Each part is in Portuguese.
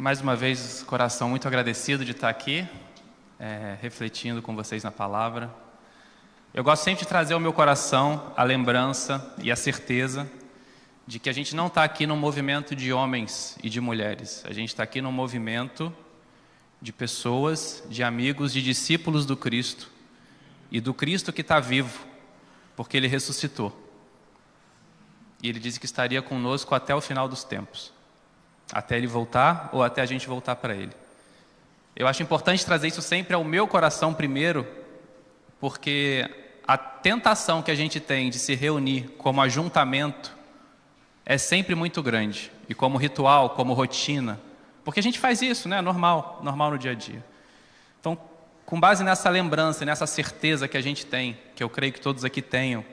Mais uma vez, coração muito agradecido de estar aqui, refletindo com vocês na palavra. Eu gosto sempre de trazer ao meu coração a lembrança e a certeza de que a gente não está aqui num movimento de homens e de mulheres. A gente está aqui num movimento de pessoas, de amigos, de discípulos do Cristo e do Cristo que está vivo, porque Ele ressuscitou. E Ele disse que estaria conosco até o final dos tempos. Até Ele voltar ou até a gente voltar para Ele. Eu acho importante trazer isso sempre ao meu coração primeiro, porque a tentação que a gente tem de se reunir como ajuntamento é sempre muito grande. E como ritual, como rotina. Porque a gente faz isso, né? Normal no dia a dia. Então, com base nessa lembrança, nessa certeza que a gente tem, que eu creio que todos aqui tenham,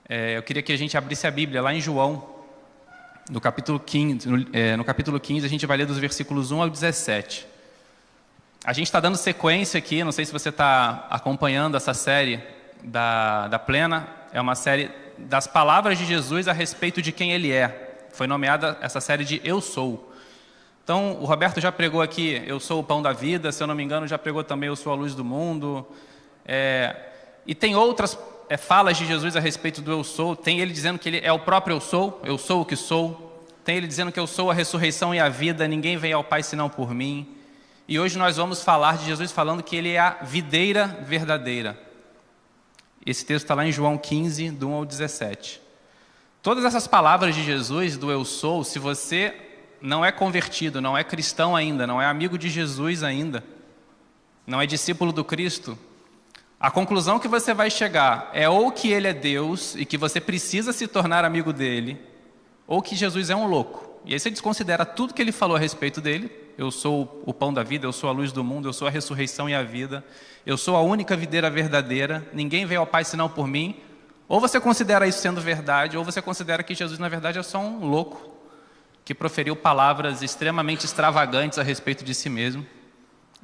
eu queria que a gente abrisse a Bíblia lá em João, no capítulo 15, a gente vai ler dos versículos 1 ao 17. A gente está dando sequência aqui, não sei se você está acompanhando essa série da Plena, é uma série das palavras de Jesus a respeito de quem Ele é. Foi nomeada essa série de Eu Sou. Então, o Roberto já pregou aqui, eu sou o pão da vida, se eu não me engano, já pregou também, eu sou a luz do mundo. E tem outras falas de Jesus a respeito do eu sou. Tem Ele dizendo que Ele é o próprio eu sou o que sou. Tem Ele dizendo que eu sou a ressurreição e a vida, ninguém vem ao Pai senão por mim. E hoje nós vamos falar de Jesus falando que Ele é a videira verdadeira. Esse texto está lá em João 15, do 1 ao 17. Todas essas palavras de Jesus, do eu sou, se você não é convertido, não é cristão ainda, não é amigo de Jesus ainda, não é discípulo do Cristo, a conclusão que você vai chegar é ou que Ele é Deus e que você precisa se tornar amigo dEle, ou que Jesus é um louco. E aí você desconsidera tudo que Ele falou a respeito dEle. Eu sou o pão da vida, eu sou a luz do mundo, eu sou a ressurreição e a vida, eu sou a única videira verdadeira, ninguém veio ao Pai senão por mim. Ou você considera isso sendo verdade, ou você considera que Jesus na verdade é só um louco que proferiu palavras extremamente extravagantes a respeito de si mesmo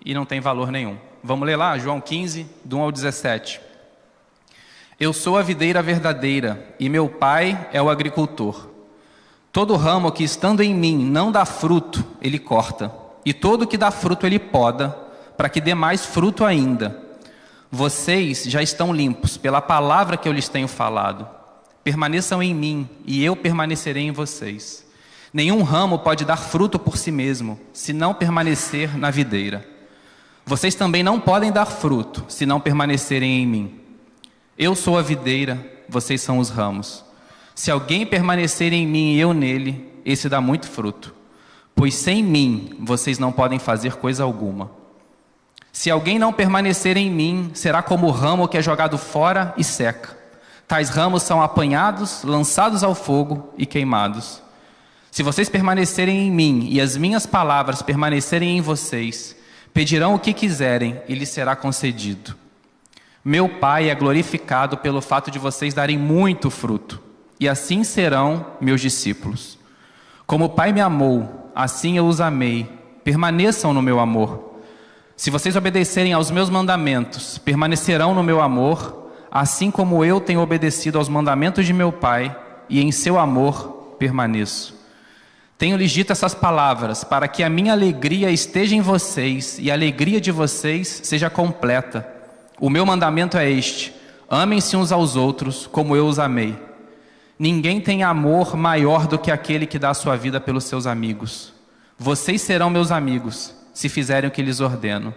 e não tem valor nenhum. Vamos ler lá, João 15, do 1 ao 17. Eu sou a videira verdadeira e meu Pai é o agricultor. Todo ramo que estando em mim não dá fruto, Ele corta, e todo que dá fruto Ele poda, para que dê mais fruto ainda. Vocês já estão limpos pela palavra que eu lhes tenho falado. Permaneçam em mim e eu permanecerei em vocês. Nenhum ramo pode dar fruto por si mesmo, se não permanecer na videira. Vocês também não podem dar fruto, se não permanecerem em mim. Eu sou a videira, vocês são os ramos. Se alguém permanecer em mim e eu nele, esse dá muito fruto. Pois sem mim, vocês não podem fazer coisa alguma. Se alguém não permanecer em mim, será como o ramo que é jogado fora e seca. Tais ramos são apanhados, lançados ao fogo e queimados. Se vocês permanecerem em mim e as minhas palavras permanecerem em vocês, pedirão o que quiserem e lhes será concedido. Meu Pai é glorificado pelo fato de vocês darem muito fruto, e assim serão meus discípulos. Como o Pai me amou, assim eu os amei. Permaneçam no meu amor. Se vocês obedecerem aos meus mandamentos, permanecerão no meu amor, assim como eu tenho obedecido aos mandamentos de meu Pai, e em seu amor permaneço. Tenho-lhes dito essas palavras, para que a minha alegria esteja em vocês, e a alegria de vocês seja completa. O meu mandamento é este: amem-se uns aos outros, como eu os amei. Ninguém tem amor maior do que aquele que dá a sua vida pelos seus amigos. Vocês serão meus amigos, se fizerem o que lhes ordeno.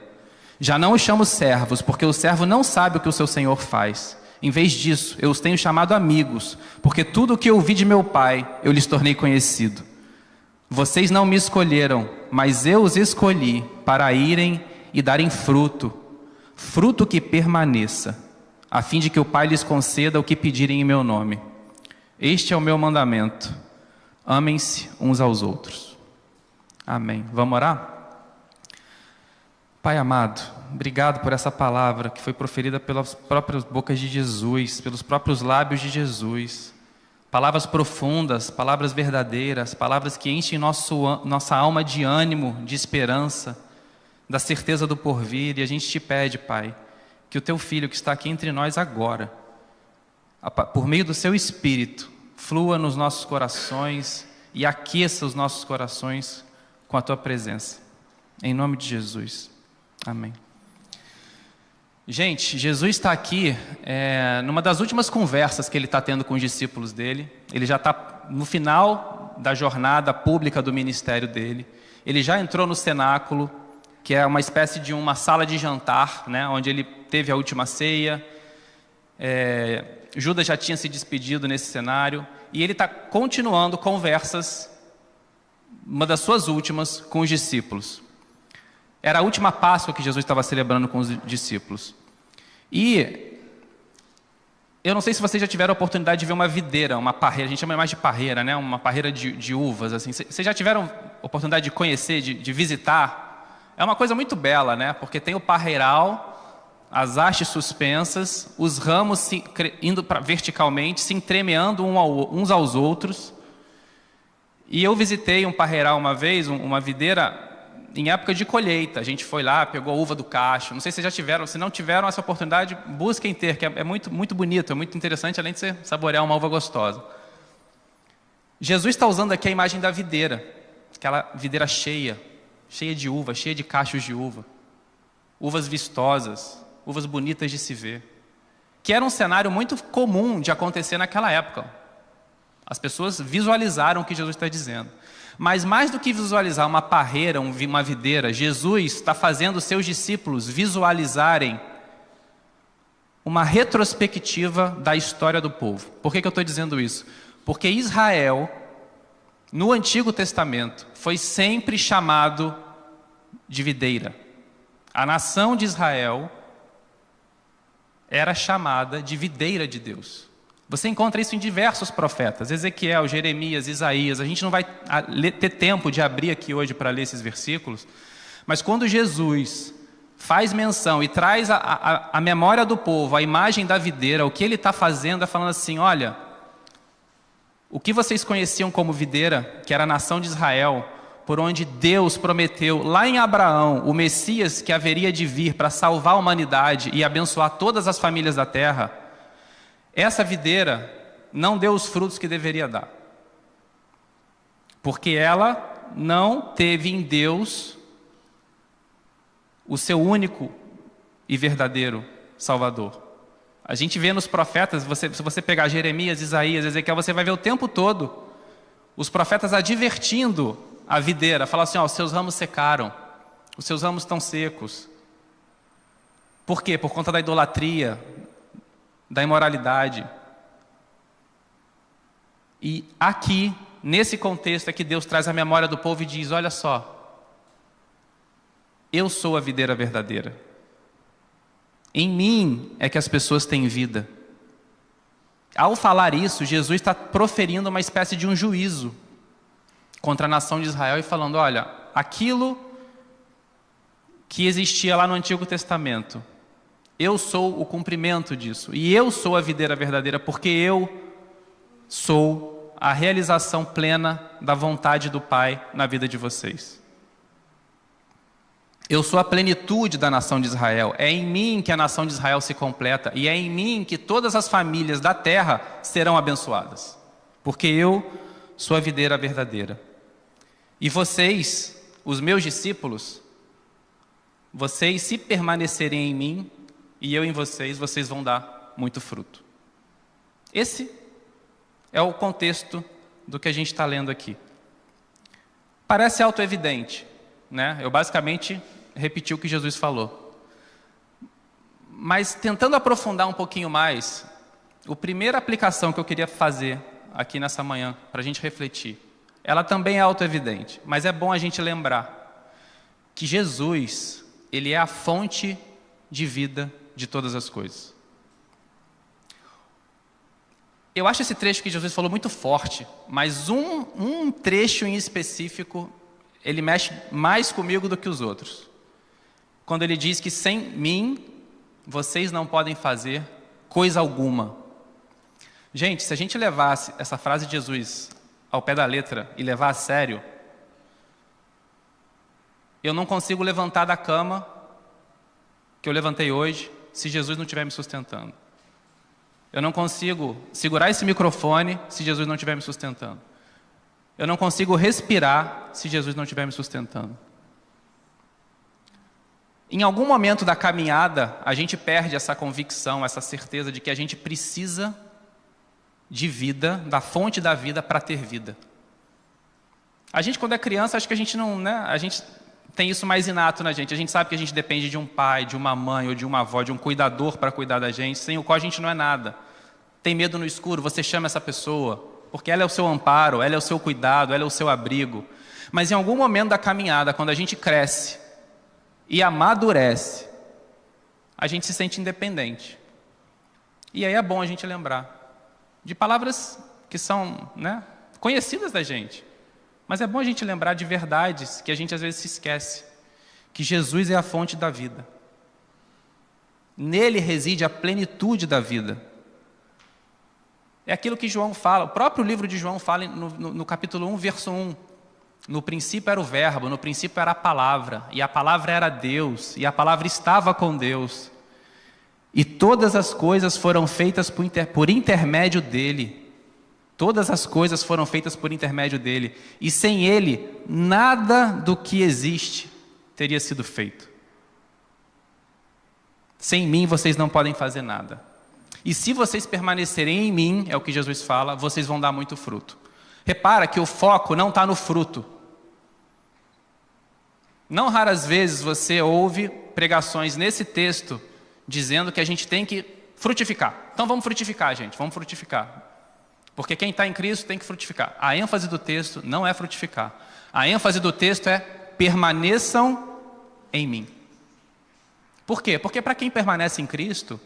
Já não os chamo servos, porque o servo não sabe o que o seu senhor faz. Em vez disso, eu os tenho chamado amigos, porque tudo o que eu ouvi de meu Pai, eu lhes tornei conhecido. Vocês não me escolheram, mas eu os escolhi para irem e darem fruto, fruto que permaneça, a fim de que o Pai lhes conceda o que pedirem em meu nome. Este é o meu mandamento: amem-se uns aos outros. Amém. Vamos orar? Pai amado, obrigado por essa palavra que foi proferida pelas próprias bocas de Jesus, pelos próprios lábios de Jesus. Palavras profundas, palavras verdadeiras, palavras que enchem nossa alma de ânimo, de esperança, da certeza do porvir. E a gente te pede, Pai, que o Teu Filho que está aqui entre nós agora, por meio do Seu Espírito, flua nos nossos corações e aqueça os nossos corações com a tua presença. Em nome de Jesus. Amém. Gente, Jesus está aqui numa das últimas conversas que ele está tendo com os discípulos dele. Ele já está no final da jornada pública do ministério dele. Ele já entrou no cenáculo, que é uma espécie de uma sala de jantar, né, onde ele teve a última ceia. Judas já tinha se despedido nesse cenário. E ele está continuando conversas, uma das suas últimas, com os discípulos. Era a última Páscoa que Jesus estava celebrando com os discípulos. E eu não sei se vocês já tiveram a oportunidade de ver uma videira, uma parreira, a gente chama mais de parreira, né? Uma parreira de uvas, assim. Vocês já tiveram oportunidade de conhecer, de visitar? É uma coisa muito bela, né? Porque tem o parreiral, as hastes suspensas, os ramos indo verticalmente, se entremeando uns aos outros. E eu visitei um parreiral uma vez, uma videira, em época de colheita. A gente foi lá, pegou a uva do cacho. Não sei se vocês já tiveram, se não tiveram essa oportunidade, busquem ter, que é muito, muito bonito, é muito interessante, além de você saborear uma uva gostosa. Jesus está usando aqui a imagem da videira, aquela videira cheia de uva, cheia de cachos de uva. Uvas vistosas, uvas bonitas de se ver. Que era um cenário muito comum de acontecer naquela época. As pessoas visualizaram o que Jesus está dizendo. Mas mais do que visualizar uma parreira, uma videira, Jesus está fazendo os seus discípulos visualizarem uma retrospectiva da história do povo. Por que eu estou dizendo isso? Porque Israel, no Antigo Testamento, foi sempre chamado de videira. A nação de Israel era chamada de videira de Deus. Você encontra isso em diversos profetas, Ezequiel, Jeremias, Isaías. A gente não vai ter tempo de abrir aqui hoje para ler esses versículos, mas quando Jesus faz menção e traz a memória do povo, a imagem da videira, o que ele está fazendo é falando assim: olha, o que vocês conheciam como videira, que era a nação de Israel, por onde Deus prometeu lá em Abraão o Messias que haveria de vir para salvar a humanidade e abençoar todas as famílias da terra, essa videira não deu os frutos que deveria dar. Porque ela não teve em Deus o seu único e verdadeiro Salvador. A gente vê nos profetas, se você pegar Jeremias, Isaías, Ezequiel, você vai ver o tempo todo os profetas advertindo a videira, falar assim: ó, os seus ramos secaram, os seus ramos estão secos. Por quê? Por conta da idolatria, da imoralidade. E aqui, nesse contexto, é que Deus traz a memória do povo e diz: olha só, eu sou a videira verdadeira. Em mim é que as pessoas têm vida. Ao falar isso, Jesus está proferindo uma espécie de um juízo contra a nação de Israel e falando: olha, aquilo que existia lá no Antigo Testamento, eu sou o cumprimento disso. E eu sou a videira verdadeira, porque eu sou a realização plena da vontade do Pai na vida de vocês. Eu sou a plenitude da nação de Israel. É em mim que a nação de Israel se completa. E é em mim que todas as famílias da terra serão abençoadas. Porque eu sou a videira verdadeira. E vocês, os meus discípulos, vocês, se permanecerem em mim e eu em vocês, vocês vão dar muito fruto. Esse é o contexto do que a gente está lendo aqui. Parece autoevidente, né? Eu basicamente repeti o que Jesus falou. Mas tentando aprofundar um pouquinho mais, a primeira aplicação que eu queria fazer aqui nessa manhã, para a gente refletir, ela também é autoevidente, mas é bom a gente lembrar que Jesus, ele é a fonte de vida de todas as coisas. Eu acho esse trecho que Jesus falou muito forte, mas um trecho em específico, ele mexe mais comigo do que os outros. Quando ele diz que sem mim, vocês não podem fazer coisa alguma. Gente, se a gente levasse essa frase de Jesus ao pé da letra e levar a sério, eu não consigo levantar da cama que eu levantei hoje se Jesus não estiver me sustentando. Eu não consigo segurar esse microfone se Jesus não estiver me sustentando. Eu não consigo respirar se Jesus não estiver me sustentando. Em algum momento da caminhada, a gente perde essa convicção, essa certeza de que a gente precisa de vida, da fonte da vida para ter vida. A gente, quando é criança, acho que a gente não, né? A gente tem isso mais inato na gente. A gente sabe que a gente depende de um pai, de uma mãe ou de uma avó, de um cuidador para cuidar da gente, sem o qual a gente não é nada. Tem medo no escuro, você chama essa pessoa, porque ela é o seu amparo, ela é o seu cuidado, ela é o seu abrigo. Mas em algum momento da caminhada, quando a gente cresce e amadurece, a gente se sente independente. E aí é bom a gente lembrar de palavras que são, né, conhecidas da gente. Mas é bom a gente lembrar de verdades que a gente às vezes se esquece. Que Jesus é a fonte da vida. Nele reside a plenitude da vida. É aquilo que João fala, o próprio livro de João fala no capítulo 1, verso 1. No princípio era o verbo, no princípio era a palavra, e a palavra era Deus, e a palavra estava com Deus. E todas as coisas foram feitas por intermédio dele. Todas as coisas foram feitas por intermédio dele. E sem ele, nada do que existe teria sido feito. Sem mim, vocês não podem fazer nada. E se vocês permanecerem em mim, é o que Jesus fala, vocês vão dar muito fruto. Repara que o foco não está no fruto. Não raras vezes você ouve pregações nesse texto dizendo que a gente tem que frutificar. Então vamos frutificar, gente, vamos frutificar. Porque quem está em Cristo tem que frutificar. A ênfase do texto não é frutificar. A ênfase do texto é permaneçam em mim. Por quê? Porque para quem permanece em Cristo,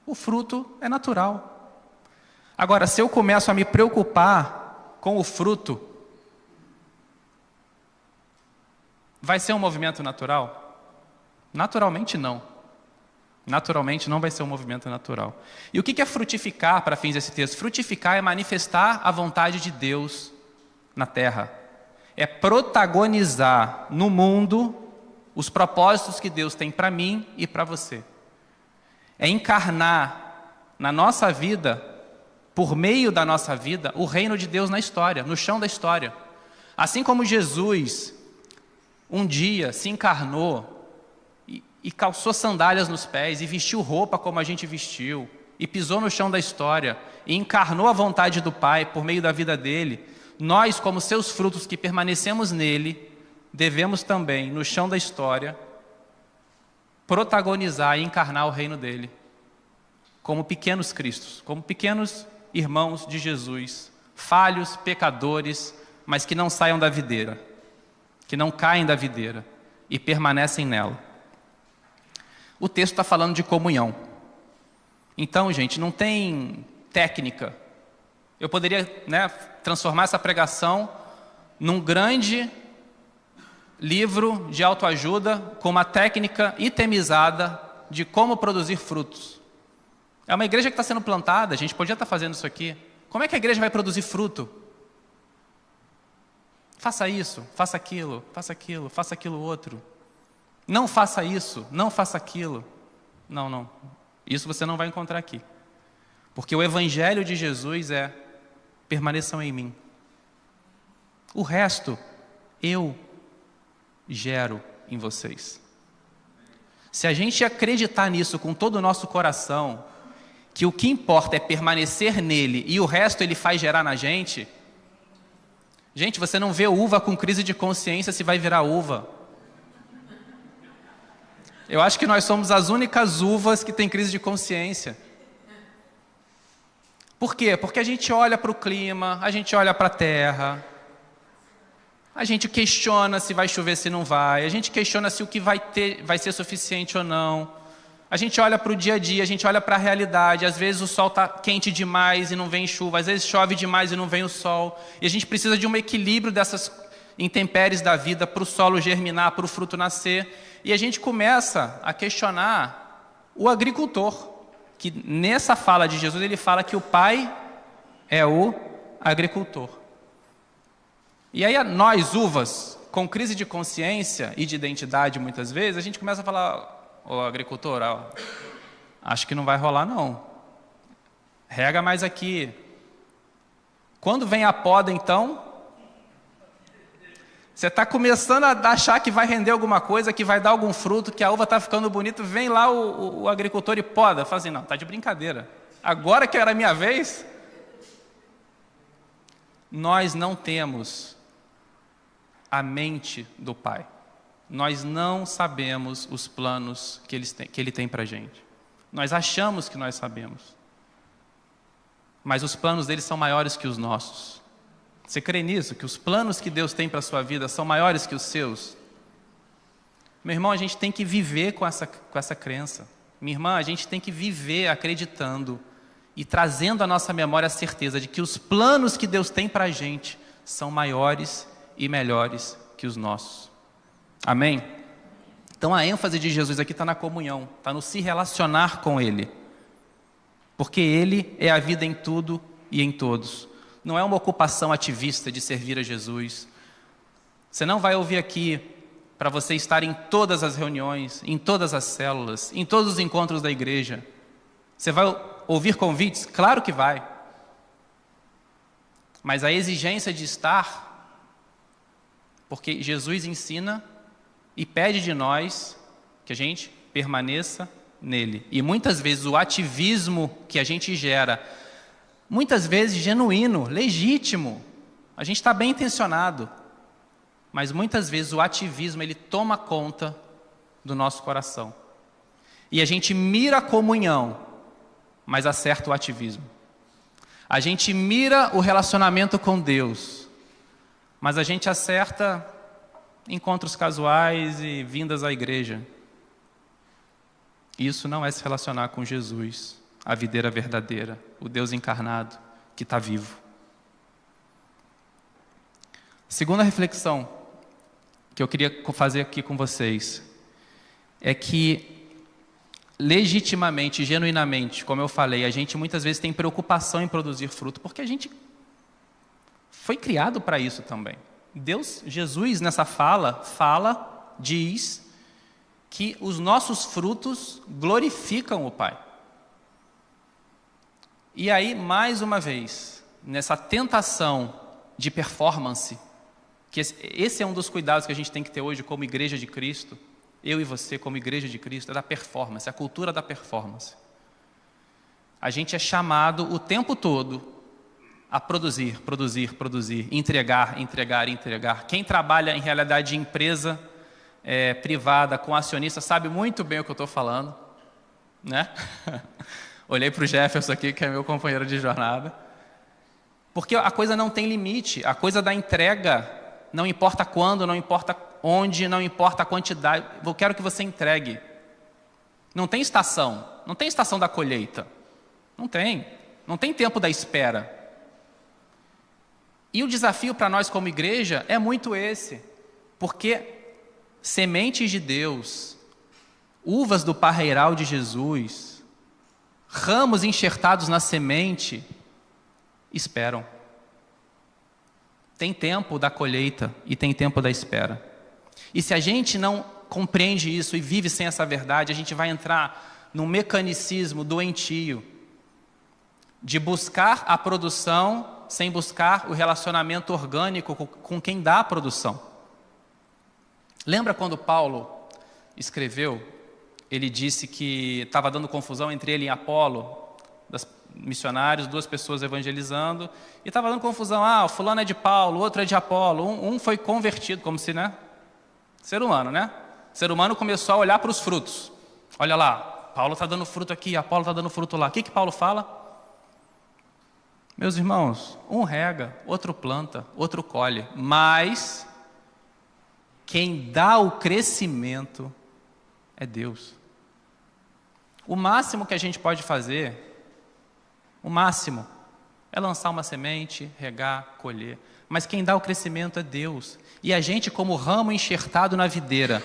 o fruto é natural. Agora, se eu começo a me preocupar com o fruto, vai ser um movimento natural? Naturalmente não. Naturalmente não vai ser um movimento natural. E o que é frutificar para fins desse texto? Frutificar é manifestar a vontade de Deus na terra. É protagonizar no mundo os propósitos que Deus tem para mim e para você. É encarnar na nossa vida, por meio da nossa vida, o reino de Deus na história, no chão da história. Assim como Jesus um dia se encarnou e calçou sandálias nos pés, e vestiu roupa como a gente vestiu, e pisou no chão da história, e encarnou a vontade do Pai por meio da vida dele, nós, como seus frutos que permanecemos nele, devemos também, no chão da história, protagonizar e encarnar o reino dele, como pequenos cristos, como pequenos irmãos de Jesus, falhos, pecadores, mas que não saiam da videira, que não caem da videira e permanecem nela. O texto está falando de comunhão. Então, gente, não tem técnica. Eu poderia, né, transformar essa pregação num grande livro de autoajuda com uma técnica itemizada de como produzir frutos. É uma igreja que está sendo plantada, a gente podia estar fazendo isso aqui. Como é que a igreja vai produzir fruto? Faça isso, faça aquilo, faça aquilo, faça aquilo outro. Não faça isso, não faça aquilo. Não. Isso você não vai encontrar aqui. Porque o evangelho de Jesus é: permaneçam em mim. O resto, eu gero em vocês. Se a gente acreditar nisso com todo o nosso coração, que o que importa é permanecer nele e o resto ele faz gerar na gente. Gente, você não vê uva com crise de consciência se vai virar uva. Eu acho que nós somos as únicas uvas que têm crise de consciência. Por quê? Porque a gente olha para o clima, a gente olha para a terra, a gente questiona se vai chover, se não vai, a gente questiona se o que vai ter vai ser suficiente ou não. A gente olha para o dia a dia, a gente olha para a realidade. Às vezes o sol está quente demais e não vem chuva, às vezes chove demais e não vem o sol. E a gente precisa de um equilíbrio dessas intempéries da vida para o solo germinar, para o fruto nascer. E a gente começa a questionar o agricultor, que nessa fala de Jesus ele fala que o Pai é o agricultor. E aí nós, uvas, com crise de consciência e de identidade muitas vezes, a gente começa a falar: ô agricultor, acho que não vai rolar não. Rega mais aqui. Quando vem a poda então, Você está começando a achar que vai render alguma coisa, que vai dar algum fruto, que a uva está ficando bonita, vem lá o agricultor e poda. Fala assim, não, está de brincadeira. Agora que era a minha vez? Nós não temos a mente do Pai. Nós não sabemos os planos que Ele tem para a gente. Nós achamos que nós sabemos. Mas os planos dele são maiores que os nossos. Você crê nisso? Que os planos que Deus tem para a sua vida são maiores que os seus? Meu irmão, a gente tem que viver com essa crença. Minha irmã, a gente tem que viver acreditando e trazendo à nossa memória a certeza de que os planos que Deus tem para a gente são maiores e melhores que os nossos. Amém? Então a ênfase de Jesus aqui está na comunhão, está no se relacionar com Ele. Porque Ele é a vida em tudo e em todos. Não é uma ocupação ativista de servir a Jesus. Você não vai ouvir aqui para você estar em todas as reuniões, em todas as células, em todos os encontros da igreja. Você vai ouvir convites? Claro que vai. Mas a exigência de estar, porque Jesus ensina e pede de nós que a gente permaneça nele. E muitas vezes o ativismo que a gente gera, muitas vezes genuíno, legítimo, a gente está bem intencionado, mas muitas vezes o ativismo ele toma conta do nosso coração. E a gente mira a comunhão, mas acerta o ativismo. A gente mira o relacionamento com Deus, mas a gente acerta encontros casuais e vindas à igreja. Isso não é se relacionar com Jesus, a videira verdadeira, o Deus encarnado que está vivo. Segunda reflexão que eu queria fazer aqui com vocês é que legitimamente, genuinamente, como eu falei, a gente muitas vezes tem preocupação em produzir fruto, porque a gente foi criado para isso também. Jesus nessa fala, diz que os nossos frutos glorificam o Pai. E aí, mais uma vez, nessa tentação de performance, que esse é um dos cuidados que a gente tem que ter hoje como igreja de Cristo, eu e você como igreja de Cristo, é da performance, a cultura da performance. A gente é chamado o tempo todo a produzir, entregar. Quem trabalha em realidade de empresa privada com acionista sabe muito bem o que eu estou falando, né? Olhei para o Jefferson aqui, que é meu companheiro de jornada. Porque a coisa não tem limite, a coisa da entrega, não importa quando, não importa onde, não importa a quantidade, eu quero que você entregue. Não tem estação da colheita. Não tem tempo da espera. E o desafio para nós como igreja é muito esse, porque sementes de Deus, uvas do parreiral de Jesus, ramos enxertados na semente, esperam. Tem tempo da colheita e tem tempo da espera. E se a gente não compreende isso e vive sem essa verdade, a gente vai entrar num mecanicismo doentio de buscar a produção sem buscar o relacionamento orgânico com quem dá a produção. Lembra quando Paulo escreveu? Ele disse que estava dando confusão entre ele e Apolo, missionários, duas pessoas evangelizando, e estava dando confusão, o fulano é de Paulo, o outro é de Apolo, um foi convertido, como se, né? Ser humano, né? Ser humano começou a olhar para os frutos. Olha lá, Paulo está dando fruto aqui, Apolo está dando fruto lá. O que Paulo fala? Meus irmãos, um rega, outro planta, outro colhe, mas quem dá o crescimento é Deus. O máximo que a gente pode fazer, o máximo, é lançar uma semente, regar, colher. Mas quem dá o crescimento é Deus. E a gente, como ramo enxertado na videira,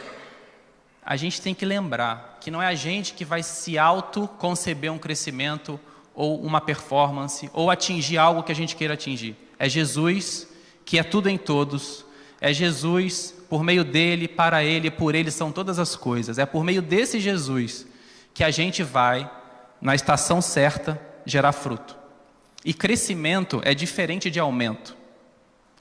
a gente tem que lembrar que não é a gente que vai se autoconceber um crescimento ou uma performance, ou atingir algo que a gente queira atingir. É Jesus, que é tudo em todos. É Jesus, por meio dele, para ele, por ele são todas as coisas. É por meio desse Jesus que a gente vai, na estação certa, gerar fruto. E crescimento é diferente de aumento.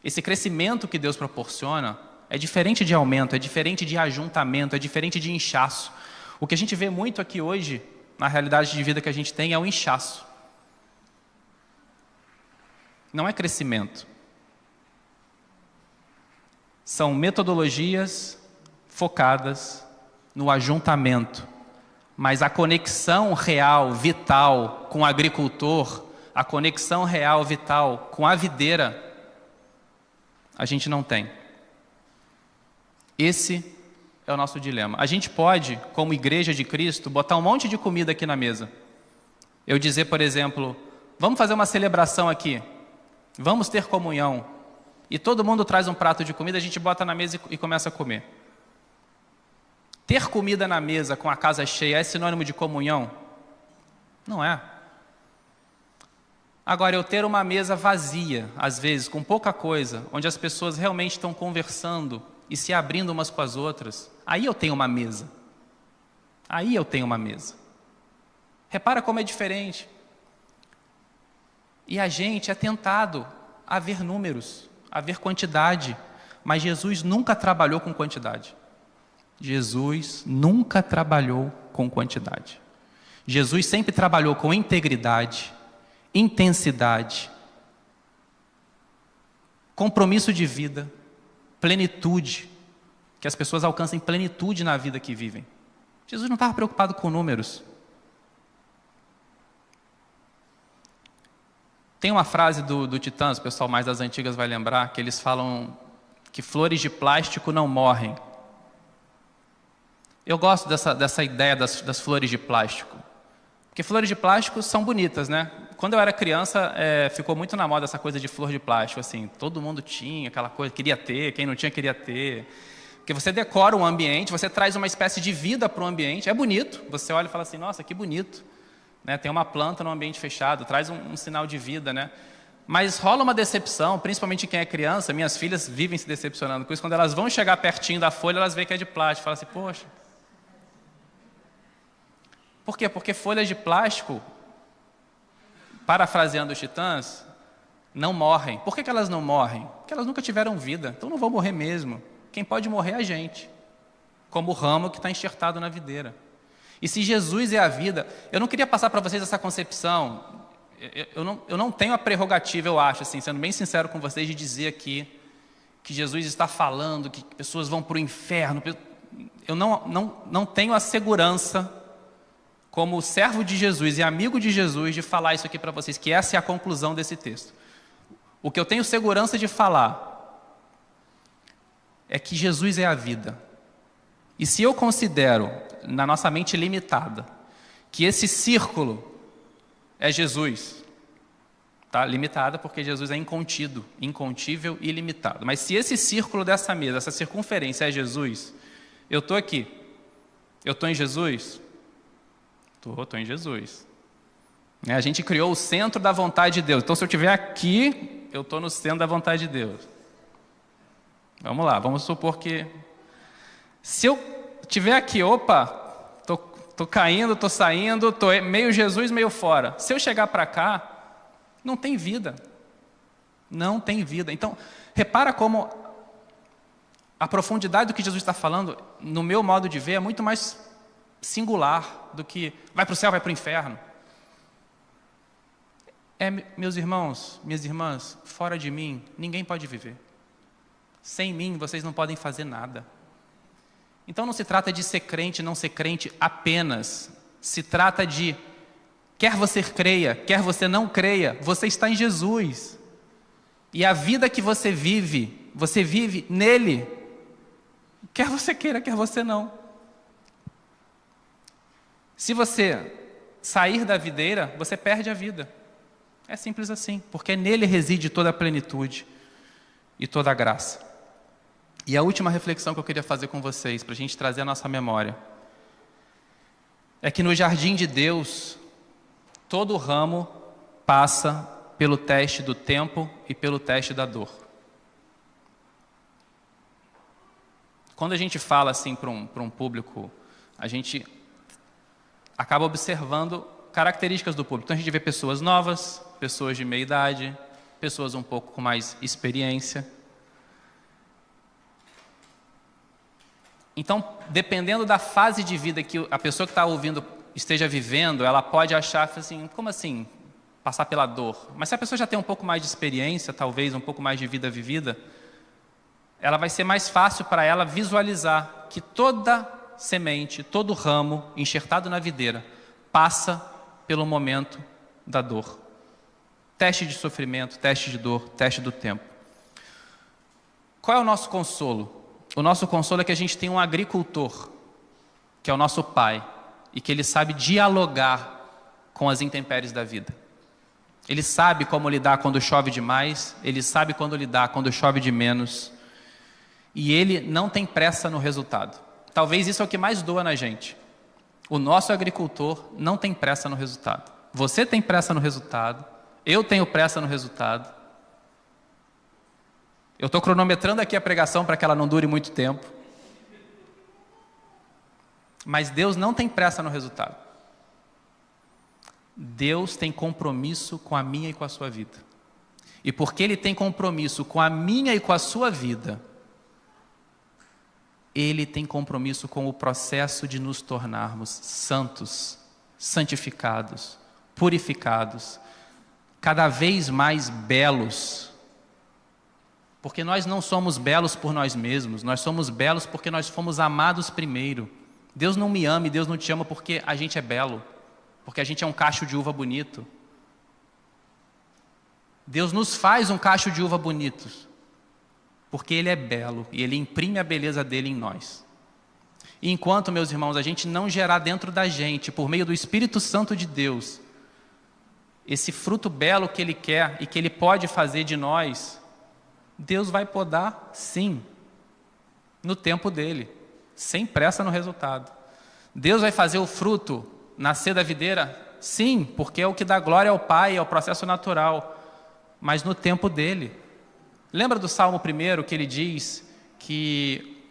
Esse crescimento que Deus proporciona é diferente de aumento, é diferente de ajuntamento, é diferente de inchaço. O que a gente vê muito aqui hoje, na realidade de vida que a gente tem, é o inchaço. Não é crescimento. São metodologias focadas no ajuntamento. Mas a conexão real, vital com o agricultor, a conexão real, vital com a videira, a gente não tem. Esse é o nosso dilema. A gente pode, como igreja de Cristo, botar um monte de comida aqui na mesa. Eu dizer, por exemplo, vamos fazer uma celebração aqui, vamos ter comunhão, e todo mundo traz um prato de comida, a gente bota na mesa e começa a comer. Ter comida na mesa com a casa cheia é sinônimo de comunhão? Não é. Agora, eu ter uma mesa vazia, às vezes, com pouca coisa, onde as pessoas realmente estão conversando e se abrindo umas com as outras, aí eu tenho uma mesa. Aí eu tenho uma mesa. Repara como é diferente. E a gente é tentado a ver números, a ver quantidade, mas Jesus nunca trabalhou com quantidade. Jesus nunca trabalhou com quantidade. Jesus sempre trabalhou com integridade, intensidade, compromisso de vida, plenitude, que as pessoas alcancem plenitude na vida que vivem. Jesus não estava preocupado com números. Tem uma frase do Titãs, o pessoal mais das antigas vai lembrar, que eles falam que flores de plástico não morrem. Eu gosto dessa ideia das flores de plástico. Porque flores de plástico são bonitas, né? Quando eu era criança, ficou muito na moda essa coisa de flor de plástico, assim. Todo mundo tinha aquela coisa, queria ter, quem não tinha queria ter. Porque você decora um ambiente, você traz uma espécie de vida para o ambiente. É bonito, você olha e fala assim, nossa, que bonito. Né? Tem uma planta num ambiente fechado, traz um sinal de vida, né? Mas rola uma decepção, principalmente quem é criança. Minhas filhas vivem se decepcionando com isso. Quando elas vão chegar pertinho da folha, elas veem que é de plástico. Falam assim, poxa. Por quê? Porque folhas de plástico, parafraseando os Titãs, não morrem. Por que elas não morrem? Porque elas nunca tiveram vida, então não vão morrer mesmo. Quem pode morrer é a gente, como o ramo que está enxertado na videira. E se Jesus é a vida, eu não queria passar para vocês essa concepção, eu não tenho a prerrogativa, eu acho, assim, sendo bem sincero com vocês, de dizer aqui que Jesus está falando que pessoas vão para o inferno. Eu não tenho a segurança, como servo de Jesus e amigo de Jesus, de falar isso aqui para vocês, que essa é a conclusão desse texto. O que eu tenho segurança de falar é que Jesus é a vida. E se eu considero, na nossa mente limitada, que esse círculo é Jesus, tá? Limitada porque Jesus é incontido, incontível e ilimitado. Mas se esse círculo dessa mesa, essa circunferência é Jesus, eu estou aqui, eu estou em Jesus? Estou em Jesus. A gente criou o centro da vontade de Deus. Então, se eu estiver aqui, eu estou no centro da vontade de Deus. Vamos lá, vamos supor que... Se eu estiver aqui, opa, estou caindo, estou saindo, estou meio Jesus, meio fora. Se eu chegar para cá, não tem vida. Não tem vida. Então, repara como a profundidade do que Jesus está falando, no meu modo de ver, é muito mais singular do que vai para o céu, vai para o inferno. Meus irmãos, minhas irmãs, fora de mim, ninguém pode viver. Sem mim, vocês não podem fazer nada. Então não se trata de ser crente, não ser crente apenas. Se trata de, quer você creia, quer você não creia, você está em Jesus. E a vida que você vive nele. Quer você queira, quer você não. Se você sair da videira, você perde a vida. É simples assim, porque nele reside toda a plenitude e toda a graça. E a última reflexão que eu queria fazer com vocês, para a gente trazer a nossa memória, é que no jardim de Deus, todo ramo passa pelo teste do tempo e pelo teste da dor. Quando a gente fala assim para um público, a gente acaba observando características do público. Então a gente vê pessoas novas, pessoas de meia idade, pessoas um pouco com mais experiência. Então, dependendo da fase de vida que a pessoa que está ouvindo esteja vivendo, ela pode achar assim, como assim, passar pela dor? Mas se a pessoa já tem um pouco mais de experiência, talvez um pouco mais de vida vivida, ela vai ser mais fácil para ela visualizar que toda semente, todo ramo enxertado na videira passa pelo momento da dor. Teste de sofrimento, teste de dor, teste do tempo. Qual é o nosso consolo? O nosso consolo é que a gente tem um agricultor, que é o nosso pai, e que ele sabe dialogar com as intempéries da vida. Ele sabe como lidar quando chove demais, ele sabe quando lidar quando chove de menos, e ele não tem pressa no resultado. Talvez isso é o que mais doa na gente. O nosso agricultor não tem pressa no resultado. Você tem pressa no resultado, eu tenho pressa no resultado. Eu estou cronometrando aqui a pregação para que ela não dure muito tempo. Mas Deus não tem pressa no resultado. Deus tem compromisso com a minha e com a sua vida. E porque Ele tem compromisso com a minha e com a sua vida, Ele tem compromisso com o processo de nos tornarmos santos, santificados, purificados, cada vez mais belos. Porque nós não somos belos por nós mesmos, nós somos belos porque nós fomos amados primeiro. Deus não me ama e Deus não te ama porque a gente é belo, porque a gente é um cacho de uva bonito. Deus nos faz um cacho de uva bonito, porque Ele é belo e Ele imprime a beleza dEle em nós. E enquanto, meus irmãos, a gente não gerar dentro da gente, por meio do Espírito Santo de Deus, esse fruto belo que Ele quer e que Ele pode fazer de nós, Deus vai podar, sim, no tempo dEle, sem pressa no resultado. Deus vai fazer o fruto nascer da videira, sim, porque é o que dá glória ao Pai, é o processo natural, mas no tempo dEle. Lembra do Salmo 1 que ele diz que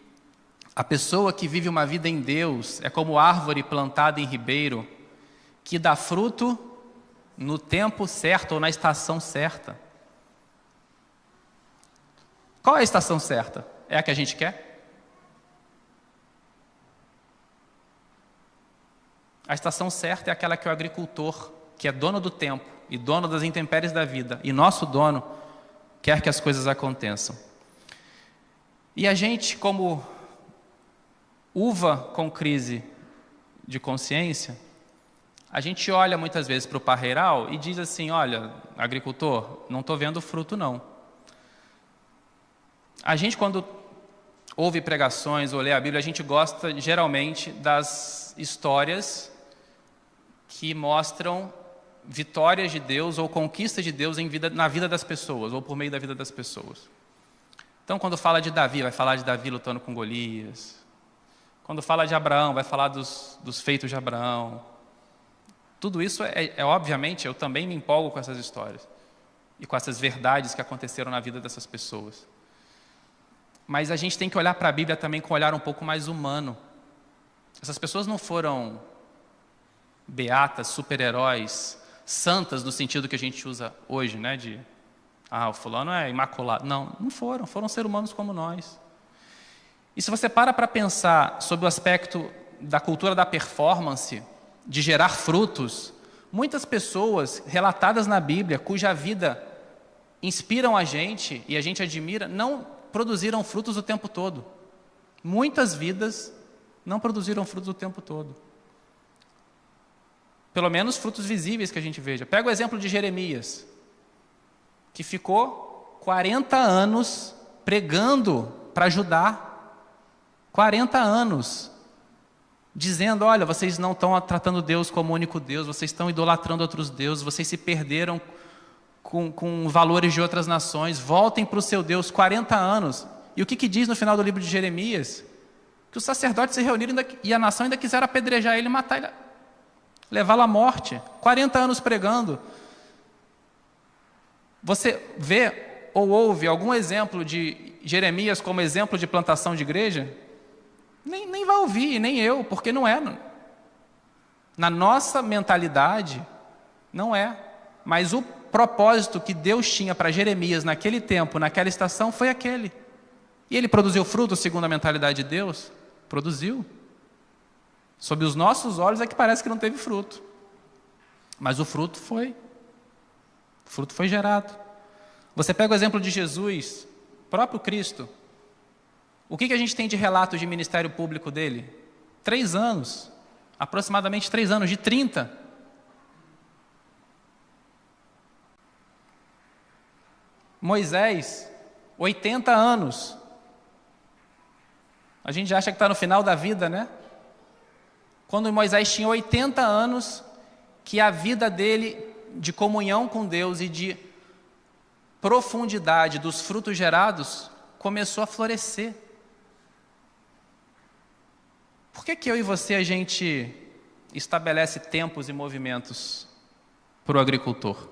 a pessoa que vive uma vida em Deus é como árvore plantada em ribeiro, que dá fruto no tempo certo ou na estação certa. Qual é a estação certa? É a que a gente quer? A estação certa é aquela que o agricultor, que é dono do tempo e dono das intempéries da vida, e nosso dono, quer que as coisas aconteçam. E a gente, como uva com crise de consciência, a gente olha muitas vezes para o parreiral e diz assim, olha, agricultor, não estou vendo fruto não. A gente, quando ouve pregações ou lê a Bíblia, a gente gosta geralmente das histórias que mostram vitórias de Deus ou conquistas de Deus na vida das pessoas, ou por meio da vida das pessoas. Então, quando fala de Davi, vai falar de Davi lutando com Golias. Quando fala de Abraão, vai falar dos feitos de Abraão. Tudo isso obviamente, eu também me empolgo com essas histórias e com essas verdades que aconteceram na vida dessas pessoas. Mas a gente tem que olhar para a Bíblia também com um olhar um pouco mais humano. Essas pessoas não foram beatas, super-heróis, santas no sentido que a gente usa hoje, né? O fulano é imaculado. Não foram. Foram seres humanos como nós. E se você para pensar sobre o aspecto da cultura da performance, de gerar frutos, muitas pessoas relatadas na Bíblia, cuja vida inspiram a gente e a gente admira, não produziram frutos o tempo todo. Muitas vidas não produziram frutos o tempo todo. Pelo menos frutos visíveis que a gente veja. Pega o exemplo de Jeremias, que ficou 40 anos pregando para Judá. 40 anos. Dizendo, olha, vocês não estão tratando Deus como o único Deus, vocês estão idolatrando outros deuses, vocês se perderam com valores de outras nações, voltem para o seu Deus. 40 anos. E o que diz no final do livro de Jeremias? Que os sacerdotes se reuniram e a nação ainda quiseram apedrejar ele, matar ele, levá-lo à morte. 40 anos pregando. Você vê ou ouve algum exemplo de Jeremias como exemplo de plantação de igreja? Nem vai ouvir, nem eu, porque não é. Na nossa mentalidade, não é. Mas o propósito que Deus tinha para Jeremias naquele tempo, naquela estação, foi aquele. E ele produziu fruto segundo a mentalidade de Deus? Produziu. Sob os nossos olhos é que parece que não teve fruto. Mas o fruto foi. O fruto foi gerado. Você pega o exemplo de Jesus, próprio Cristo. O que a gente tem de relato de ministério público dele? 3 anos. Aproximadamente 3 anos, de 30. Moisés, 80 anos. A gente acha que está no final da vida, né? Quando Moisés tinha 80 anos, que a vida dele de comunhão com Deus e de profundidade dos frutos gerados começou a florescer. Por que eu e você, a gente estabelece tempos e movimentos para o agricultor?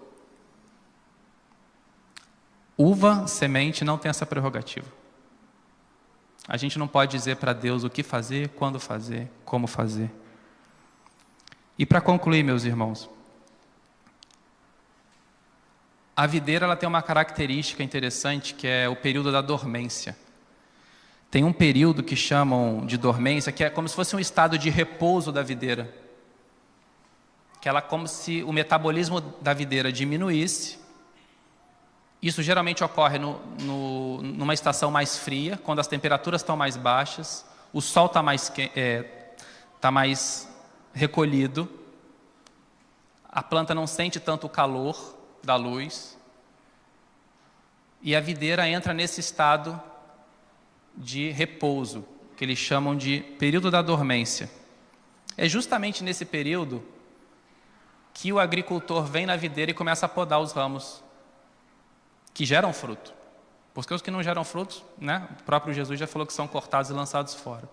Uva, semente, não tem essa prerrogativa. A gente não pode dizer para Deus o que fazer, quando fazer, como fazer. E para concluir, meus irmãos, a videira ela tem uma característica interessante, que é o período da dormência. Tem um período que chamam de dormência, que é como se fosse um estado de repouso da videira. Que ela como se o metabolismo da videira diminuísse. Isso geralmente ocorre numa estação mais fria, quando as temperaturas estão mais baixas, o sol está mais recolhido, a planta não sente tanto o calor da luz, e a videira entra nesse estado de repouso, que eles chamam de período da dormência. É justamente nesse período que o agricultor vem na videira e começa a podar os ramos que geram fruto. Porque os que não geram frutos, né, o próprio Jesus já falou que são cortados e lançados fora.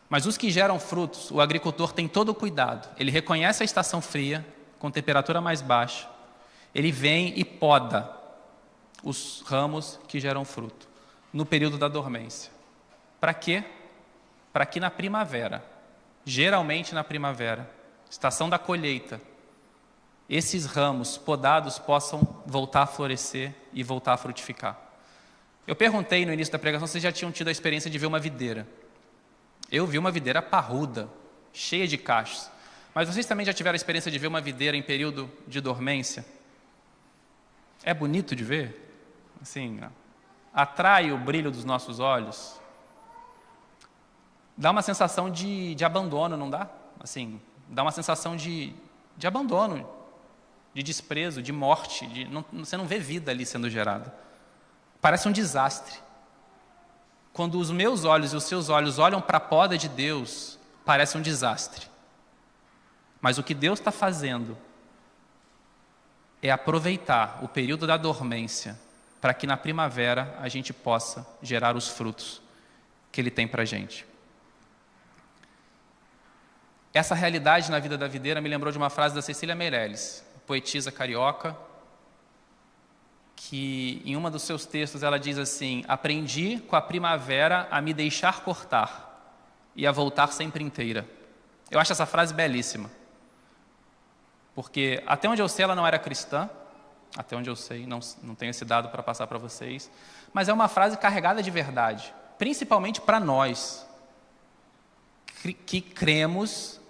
Mas os que geram frutos, o agricultor tem todo o cuidado. Ele reconhece a estação fria, com temperatura mais baixa. Ele vem e poda os ramos que geram fruto, no período da dormência. Para quê? Para que na primavera, geralmente na primavera, estação da colheita, esses ramos podados possam voltar a florescer e voltar a frutificar. Eu perguntei no início da pregação se vocês já tinham tido a experiência de ver uma videira. Eu vi uma videira parruda, cheia de cachos. Mas vocês também já tiveram a experiência de ver uma videira em período de dormência? É bonito de ver? Assim, atrai o brilho dos nossos olhos. Dá uma sensação de abandono, não dá? Assim, dá uma sensação de abandono, de desprezo, de morte. Você não vê vida ali sendo gerada. Parece um desastre. Quando os meus olhos e os seus olhos olham para a poda de Deus, parece um desastre. Mas o que Deus está fazendo é aproveitar o período da dormência para que na primavera a gente possa gerar os frutos que Ele tem para a gente. Essa realidade na vida da videira me lembrou de uma frase da Cecília Meirelles, poetisa carioca, que em uma dos seus textos ela diz assim: aprendi com a primavera a me deixar cortar e a voltar sempre inteira. Eu acho essa frase belíssima, porque até onde eu sei ela não era cristã, até onde eu sei, não tenho esse dado para passar para vocês, mas é uma frase carregada de verdade, principalmente para nós, que cremos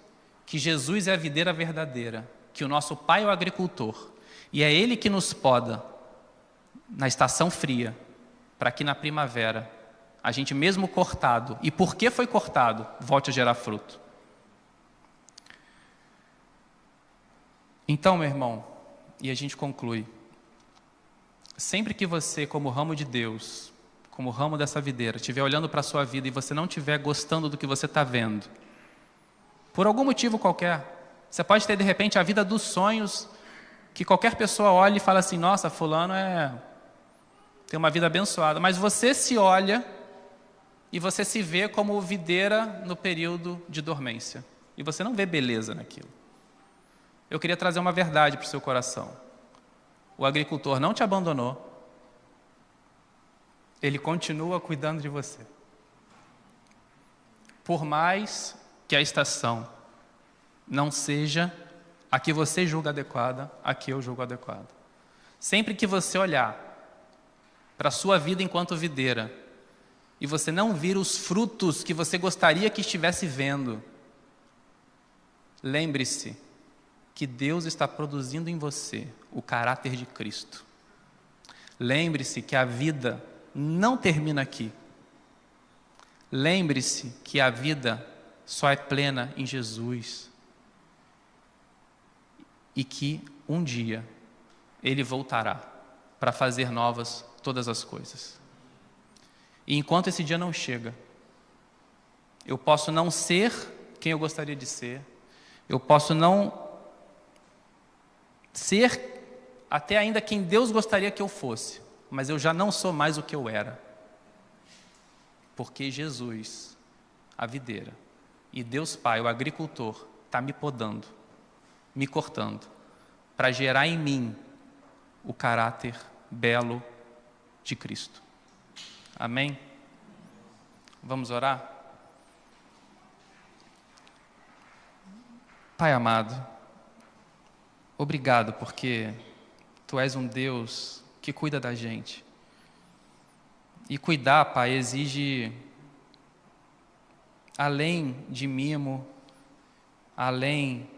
que Jesus é a videira verdadeira, que o nosso Pai é o agricultor, e é Ele que nos poda na estação fria, para que na primavera, a gente mesmo cortado, e porque foi cortado, volte a gerar fruto. Então, meu irmão, e a gente conclui, sempre que você, como ramo de Deus, como ramo dessa videira, estiver olhando para a sua vida e você não estiver gostando do que você está vendo, por algum motivo qualquer, você pode ter de repente a vida dos sonhos, que qualquer pessoa olha e fala assim: nossa, fulano tem uma vida abençoada, mas você se olha e você se vê como videira no período de dormência, e você não vê beleza naquilo. Eu queria trazer uma verdade para o seu coração. O agricultor não te abandonou, ele continua cuidando de você. Por mais que a estação não seja a que você julga adequada, a que eu julgo adequada. Sempre que você olhar para a sua vida enquanto videira e você não vira os frutos que você gostaria que estivesse vendo, lembre-se que Deus está produzindo em você o caráter de Cristo. Lembre-se que a vida não termina aqui. Lembre-se que a vida só é plena em Jesus. E que um dia Ele voltará para fazer novas todas as coisas. E enquanto esse dia não chega, eu posso não ser quem eu gostaria de ser, eu posso não ser até ainda quem Deus gostaria que eu fosse, mas eu já não sou mais o que eu era. Porque Jesus, a videira, e Deus Pai, o agricultor, está me podando, me cortando, para gerar em mim o caráter belo de Cristo. Amém? Vamos orar? Pai amado, obrigado porque Tu és um Deus que cuida da gente. E cuidar, Pai, exige além de mimo, além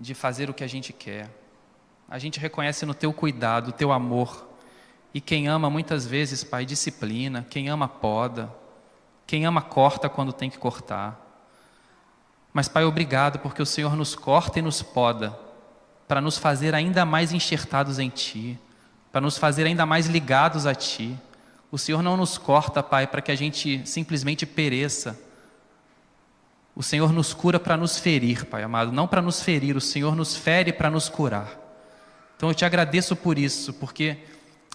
de fazer o que a gente quer. A gente reconhece no Teu cuidado, o Teu amor. E quem ama muitas vezes, Pai, disciplina. Quem ama poda. Quem ama corta quando tem que cortar. Mas, Pai, obrigado porque o Senhor nos corta e nos poda para nos fazer ainda mais enxertados em Ti, para nos fazer ainda mais ligados a Ti. O Senhor não nos corta, Pai, para que a gente simplesmente pereça. O Senhor nos cura para nos ferir, Pai amado, não para nos ferir. O Senhor nos fere para nos curar. Então eu Te agradeço por isso, porque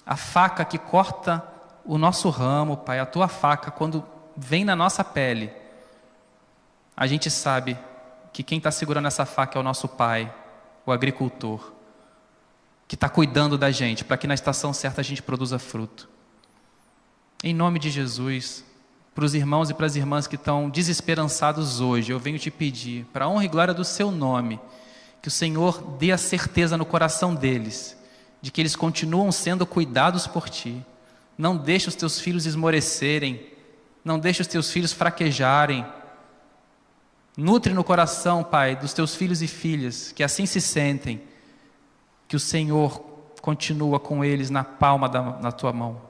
a faca que corta o nosso ramo, Pai, a Tua faca, quando vem na nossa pele, a gente sabe que quem está segurando essa faca é o nosso Pai, o agricultor, que está cuidando da gente, para que na estação certa a gente produza fruto. Em nome de Jesus, para os irmãos e para as irmãs que estão desesperançados hoje, eu venho Te pedir, para a honra e glória do Seu nome, que o Senhor dê a certeza no coração deles, de que eles continuam sendo cuidados por Ti. Não deixe os Teus filhos esmorecerem, não deixe os Teus filhos fraquejarem. Nutre no coração, Pai, dos Teus filhos e filhas, que assim se sentem, que o Senhor continua com eles na palma da Tua mão.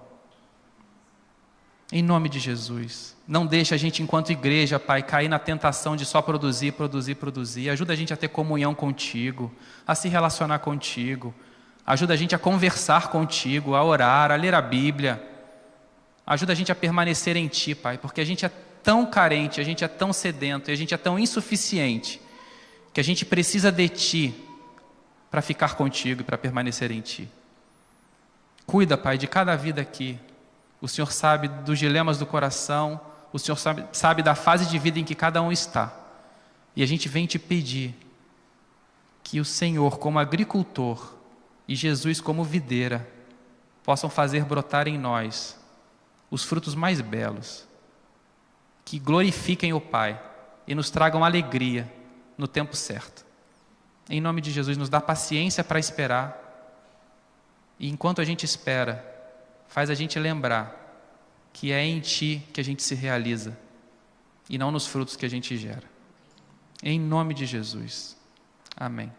Em nome de Jesus, não deixe a gente enquanto igreja, Pai, cair na tentação de só produzir. Ajuda a gente a ter comunhão contigo, a se relacionar contigo. Ajuda a gente a conversar contigo, a orar, a ler a Bíblia. Ajuda a gente a permanecer em Ti, Pai, porque a gente é tão carente, a gente é tão sedento e a gente é tão insuficiente que a gente precisa de Ti para ficar contigo e para permanecer em Ti. Cuida, Pai, de cada vida aqui. O Senhor sabe dos dilemas do coração, o Senhor sabe da fase de vida em que cada um está. E a gente vem Te pedir que o Senhor, como agricultor, e Jesus, como videira, possam fazer brotar em nós os frutos mais belos, que glorifiquem o Pai e nos tragam alegria no tempo certo. Em nome de Jesus, nos dá paciência para esperar, e enquanto a gente espera, faz a gente lembrar que é em Ti que a gente se realiza e não nos frutos que a gente gera. Em nome de Jesus. Amém.